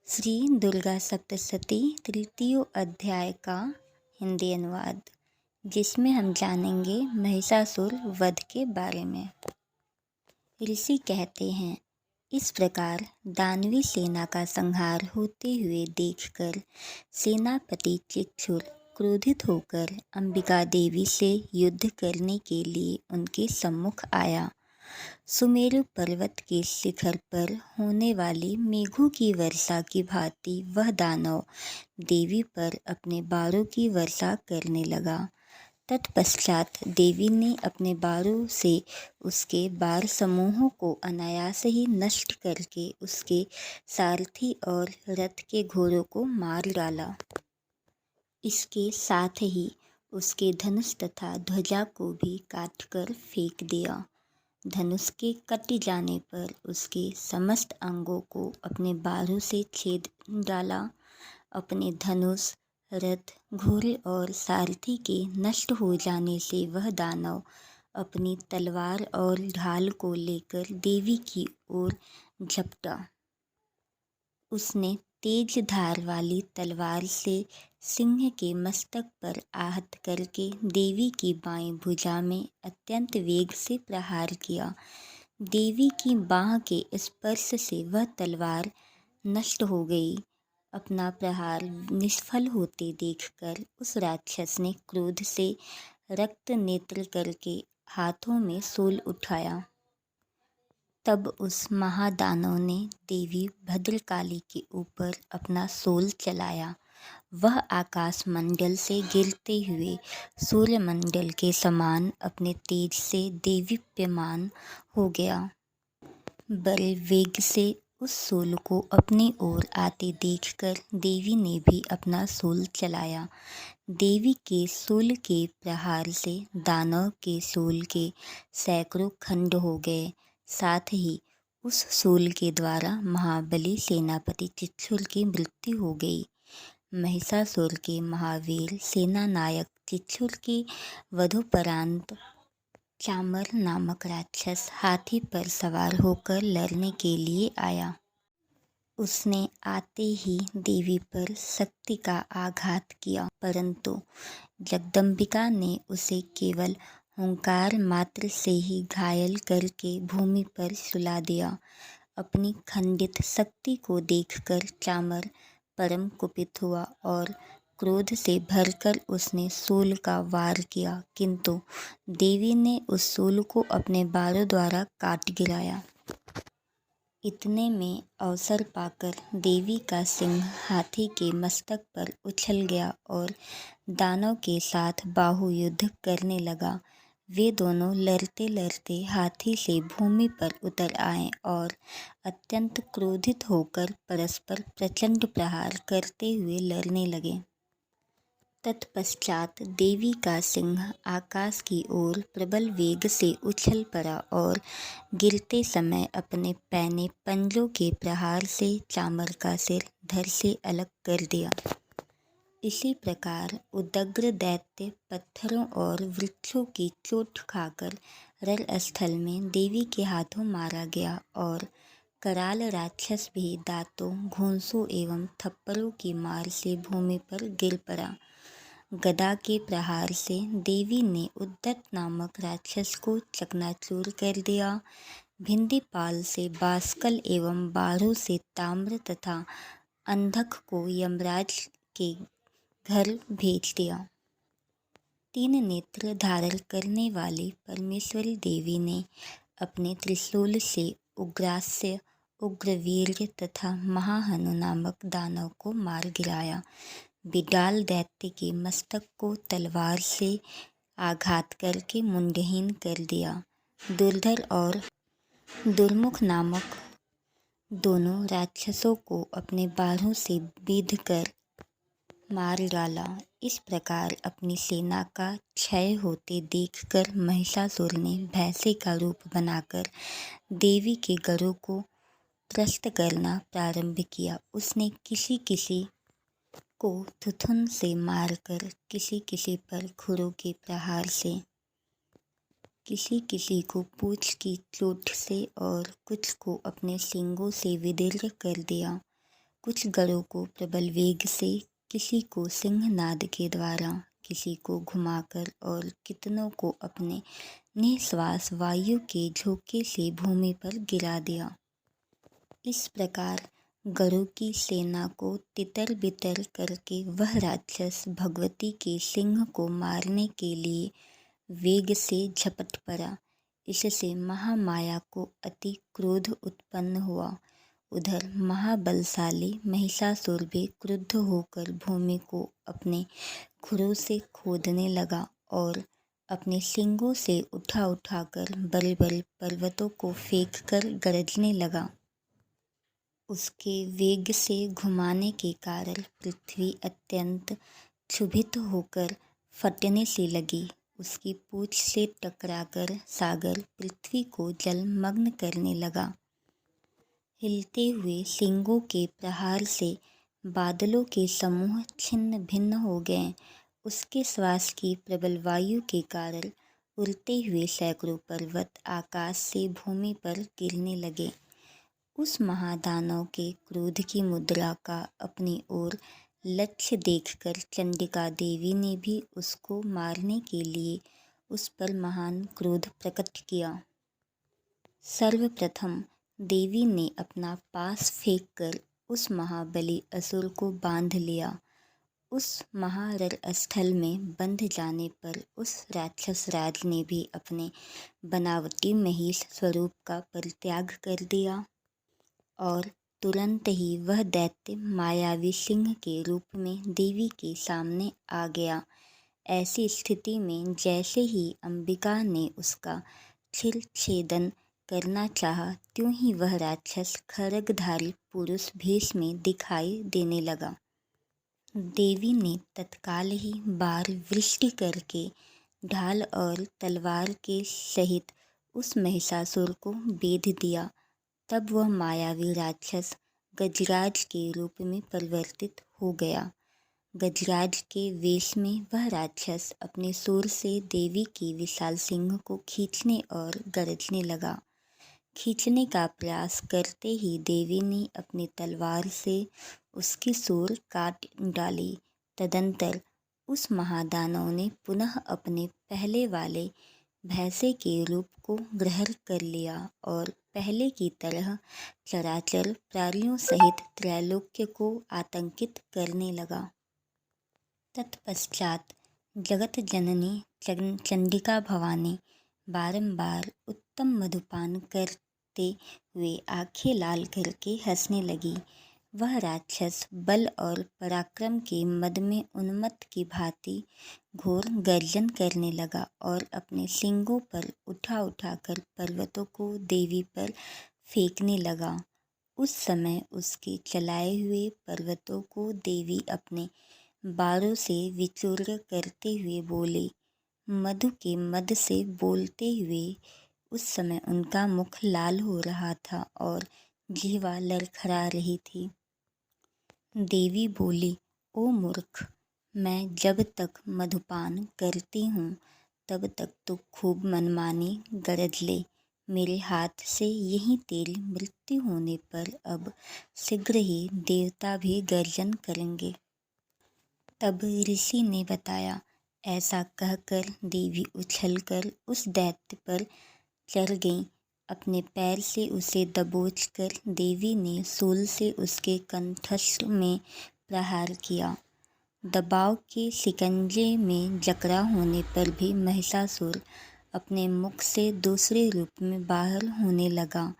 श्री दुर्गा सप्तशती तृतीय अध्याय का हिंदी अनुवाद, जिसमें हम जानेंगे महिषासुर वध के बारे में। ऋषि कहते हैं, इस प्रकार दानवी सेना का संहार होते हुए देखकर सेनापति चिक्षुर क्रोधित होकर अंबिका देवी से युद्ध करने के लिए उनके सम्मुख आया। सुमेरु पर्वत के शिखर पर होने वाली मेघों की वर्षा की भांति वह दानव देवी पर अपने बाणों की वर्षा करने लगा। तत्पश्चात देवी ने अपने बाणों से उसके बाण समूहों को अनायास ही नष्ट करके उसके सारथी और रथ के घोड़ों को मार डाला। इसके साथ ही उसके धनुष तथा ध्वजा को भी काटकर फेंक दिया। धनुष के कट जाने पर उसके समस्त अंगों को अपने बाणों से छेद डाला। अपने धनुष, रथ, घोड़े और सारथी के नष्ट हो जाने से वह दानव अपनी तलवार और ढाल को लेकर देवी की ओर झपटा। उसने तेज धार वाली तलवार से सिंह के मस्तक पर आहत करके देवी की बाईं भुजा में अत्यंत वेग से प्रहार किया। देवी की बाह के स्पर्श से वह तलवार नष्ट हो गई। अपना प्रहार निष्फल होते देखकर उस राक्षस ने क्रोध से रक्त नेत्र करके हाथों में शूल उठाया। तब उस महादानव ने देवी भद्रकाली के ऊपर अपना शूल चलाया। वह आकाश मंडल से गिरते हुए सूर्यमंडल के समान अपने तेज से देदीप्यमान हो गया। बड़े वेग से उस शूल को अपनी ओर आते देखकर देवी ने भी अपना शूल चलाया। देवी के शूल के प्रहार से दानव के शूल के सैकड़ों खंड हो गए। साथ ही उस शूल के द्वारा महाबली सेनापति चिक्षुर की मृत्यु हो गई। महिषासुर के महावीर सेनानायक चिक्षुर की वधोपरांत चामर नामक राक्षस हाथी पर सवार होकर लड़ने के लिए आया। उसने आते ही देवी पर शक्ति का आघात किया, परंतु जगदम्बिका ने उसे केवल हुंकार मात्र से ही घायल करके भूमि पर सुला दिया। अपनी खंडित शक्ति को देखकर चामर परम कुपित हुआ और क्रोध से भरकर उसने शूल का वार किया, किंतु देवी ने उस शूल को अपने बाणों द्वारा काट गिराया। इतने में अवसर पाकर देवी का सिंह हाथी के मस्तक पर उछल गया और दानव के साथ बाहु युद्ध करने लगा। वे दोनों लड़ते लड़ते हाथी से भूमि पर उतर आए और अत्यंत क्रोधित होकर परस्पर प्रचंड प्रहार करते हुए लड़ने लगे। तत्पश्चात देवी का सिंह आकाश की ओर प्रबल वेग से उछल पड़ा और गिरते समय अपने पैने पंजों के प्रहार से चामर का सिर धड़ से अलग कर दिया। इसी प्रकार उदग्र दैत्य पत्थरों और वृक्षों की चोट खाकर रणस्थल में देवी के हाथों मारा गया और कराल राक्षस भी दांतों, घूंसों एवं थप्पड़ों की मार से भूमि पर गिर पड़ा। गदा के प्रहार से देवी ने उद्दत नामक राक्षस को चकनाचूर कर दिया। भिंदीपाल से बाष्कल एवं बाढ़ों से ताम्र तथा अंधक को यमराज के घर भेज दिया। 3 नेत्र धारण करने वाली परमेश्वरी देवी ने अपने त्रिशूल से उग्रास्य, उग्रवीर्य तथा महाहनु नामक दानव को मार गिराया। बिडाल दैत्य के मस्तक को तलवार से आघात करके मुंडहीन कर दिया। दुर्धर और दुर्मुख नामक दोनों राक्षसों को अपने बाणों से बीध कर मार डाला। इस प्रकार अपनी सेना का क्षय होते देखकर महिषासुर ने भैंसे का रूप बनाकर देवी के गढ़ों को त्रस्त करना प्रारंभ किया। उसने किसी किसी को थुथुन से मारकर, किसी किसी पर खुरों के प्रहार से, किसी किसी को पूंछ की चोट से और कुछ को अपने सींगों से विदीर्ण कर दिया। कुछ गरुड़ों को प्रबल वेग से, किसी को सिंहनाद के द्वारा, किसी को घुमाकर और कितनों को अपने निःश्वास वायु के झोंके से भूमि पर गिरा दिया। इस प्रकार गरुड़ की सेना को तितर बितर करके वह राक्षस भगवती के सिंह को मारने के लिए वेग से झपट पड़ा। इससे महामाया को अति क्रोध उत्पन्न हुआ। उधर महाबलशाली महिषासुर भी क्रुद्ध होकर भूमि को अपने खुरों से खोदने लगा और अपने सींगों से उठा उठाकर बड़े बड़े पर्वतों को फेंककर गरजने लगा। उसके वेग से घुमाने के कारण पृथ्वी अत्यंत क्षुभित होकर फटने से लगी। उसकी पूंछ से टकराकर सागर पृथ्वी को जलमग्न करने लगा। हिलते हुए सींगों के प्रहार से बादलों के समूह छिन्न भिन्न हो गए। उसके श्वास की प्रबल वायु के कारण उड़ते हुए सैकड़ों पर्वत आकाश से भूमि पर गिरने लगे। उस महादानव के क्रोध की मुद्रा का अपनी ओर लक्ष्य देखकर चंडिका देवी ने भी उसको मारने के लिए उस पर महान क्रोध प्रकट किया। सर्वप्रथम देवी ने अपना पास फेंककर उस महाबली असुर को बांध लिया। उस महारणस्थल में बंध जाने पर उस राक्षस राज ने भी अपने बनावटी महिष स्वरूप का परित्याग कर दिया और तुरंत ही वह दैत्य मायावी सिंह के रूप में देवी के सामने आ गया। ऐसी स्थिति में जैसे ही अंबिका ने उसका सिर छेदन करना चाहा, त्यों ही वह राक्षस खड्गधारी पुरुष भेष में दिखाई देने लगा। देवी ने तत्काल ही बाण वृष्टि करके ढाल और तलवार के सहित उस महिषासुर को बेध दिया। तब वह मायावी राक्षस गजराज के रूप में परिवर्तित हो गया। गजराज के वेश में वह राक्षस अपने सूंड से देवी की विशाल सिंह को खींचने और गरजने लगा। खींचने का प्रयास करते ही देवी ने अपनी तलवार से उसकी सूंड काट डाली। तदंतर उस महादानव ने पुनः अपने पहले वाले भैंसे के रूप को ग्रहण कर लिया और पहले की तरह चराचर प्राणियों सहित त्रैलोक्य को आतंकित करने लगा। तत्पश्चात जगत जननी चंडिका भवानी बारंबार उत्तम मधुपान करते हुए आंखें लाल करके हंसने लगी। वह राक्षस बल और पराक्रम के मद में उन्मत्त की भांति घोर गर्जन करने लगा और अपने सींगों पर उठा उठाकर पर्वतों को देवी पर फेंकने लगा। उस समय उसके चलाए हुए पर्वतों को देवी अपने बाणों से विचूर्ण करते हुए बोले। मधु के मद से बोलते हुए उस समय उनका मुख लाल हो रहा था और जीवा लड़खड़ा रही थी। देवी बोली, ओ मूर्ख, मैं जब तक मधुपान करती हूँ तब तक तो खूब मनमानी गरज ले। मेरे हाथ से यही तेरी मृत्यु होने पर अब शीघ्र ही देवता भी गर्जन करेंगे। तब ऋषि ने बताया। ऐसा कहकर देवी उछलकर उस दैत्य पर चढ़ गई। अपने पैर से उसे दबोचकर देवी ने शूल से उसके कंठस्थ में प्रहार किया। दबाव के शिकंजे में जकड़ा होने पर भी महिषासुर अपने मुख से दूसरे रूप में बाहर होने लगा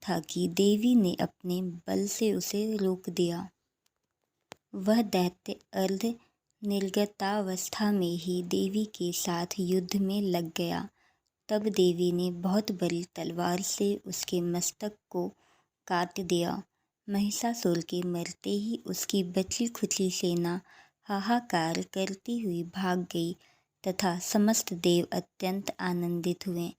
था कि देवी ने अपने बल से उसे रोक दिया। वह दैत्य अर्ध निर्गतावस्था में ही देवी के साथ युद्ध में लग गया। तब देवी ने बहुत बड़ी तलवार से उसके मस्तक को काट दिया। महिषासुर के मरते ही उसकी बची खुची सेना हाहाकार करती हुई भाग गई तथा समस्त देव अत्यंत आनंदित हुए।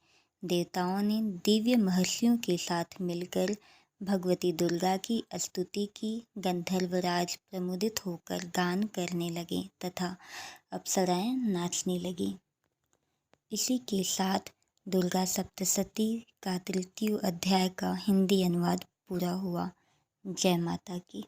देवताओं ने दिव्य महर्षियों के साथ मिलकर भगवती दुर्गा की स्तुति की। गंधर्वराज प्रमुदित होकर गान करने लगे तथा अप्सराएं नाचने लगीं। इसी के साथ दुर्गा सप्तशती का तृतीय अध्याय का हिंदी अनुवाद पूरा हुआ। जय माता की।